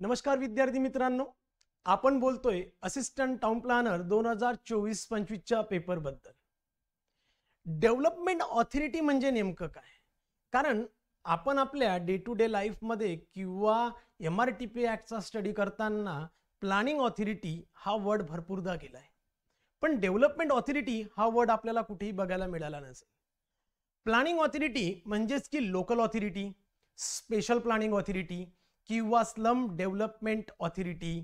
नमस्कार विद्यार्थी मित्रांनो, आपण बोलतोय असिस्टंट टाउन प्लॅनर 2024-25 च्या पेपर बद्दल। डेव्हलपमेंट ऑथॉरिटी म्हणजे नेमकं काय? कारण आपण आपल्या डे टू डे लाईफ मध्ये किंवा MRTP ऍक्टचा स्टडी करताना प्लॅनिंग ऑथॉरिटी हा वर्ड भरपूरदा केलाय, पण डेव्हलपमेंट ऑथॉरिटी हा वर्ड आपल्याला कुठेही बघायला मिळाला नसेल। प्लॅनिंग ऑथॉरिटी म्हणजेच की local authority, special planning authority किंवा स्लम डेव्हलपमेंट ऑथॉरिटी,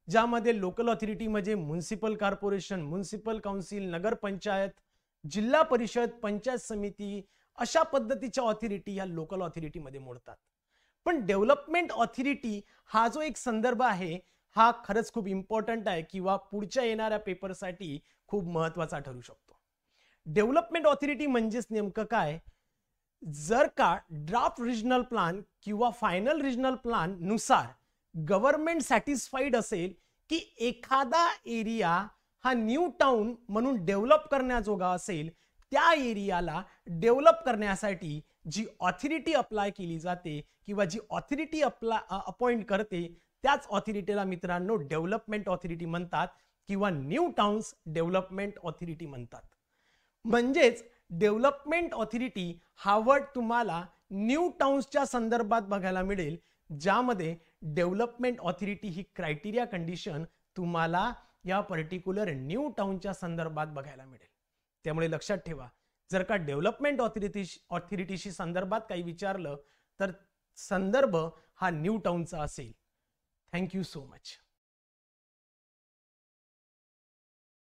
ज्यामध्ये लोकल ऑथॉरिटी म्हणजे म्युनिसिपल कॉर्पोरेशन, म्युनिसिपल काउन्सिल, नगर पंचायत, जिल्हा परिषद, पंचायत समिती अशा पद्धतीच्या ऑथॉरिटी या लोकल ऑथॉरिटी मध्ये मोडतात। पण डेव्हलपमेंट ऑथॉरिटी हा जो एक संदर्भ आहे हा खरंच खूप इम्पॉर्टंट आहे किंवा पुढच्या येणाऱ्या पेपरसाठी खूप महत्त्वाचा ठरू शकतो। डेव्हलपमेंट ऑथॉरिटी म्हणजेच नेमकं काय? जर का ड्राफ्ट रिजनल प्लान किंवा फायनल रिजनल प्लान नुसार गव्हर्नमेंट सॅटिस्फाईड असेल की एखादा एरिया हा न्यू टाउन म्हणून डेव्हलप करण्याजोगा असेल, त्या एरियाला डेव्हलप करण्यासाठी जी ऑथॉरिटी अप्लाय केली जाते किंवा जी ऑथॉरिटी अपॉइंट करते त्याच ऑथॉरिटीला मित्रांनो डेव्हलपमेंट ऑथॉरिटी म्हणतात किंवा न्यू टाउन्स डेव्हलपमेंट ऑथॉरिटी म्हणतात। म्हणजेच डेव्हलपमेंट ऑथॉरिटी हा वर्ड तुम्हाला न्यू टाउन्सच्या संदर्भात बघायला मिळेल, ज्यामध्ये डेव्हलपमेंट ऑथॉरिटी ही क्रायटेरिया कंडिशन तुम्हाला या पर्टिक्युलर न्यू टाउनच्या संदर्भात बघायला मिळेल। त्यामुळे लक्षात ठेवा, जर का डेव्हलपमेंट ऑथॉरिटीशी संदर्भात काही विचारलं तर संदर्भ हा न्यू टाउनचा असेल। Thank you so much.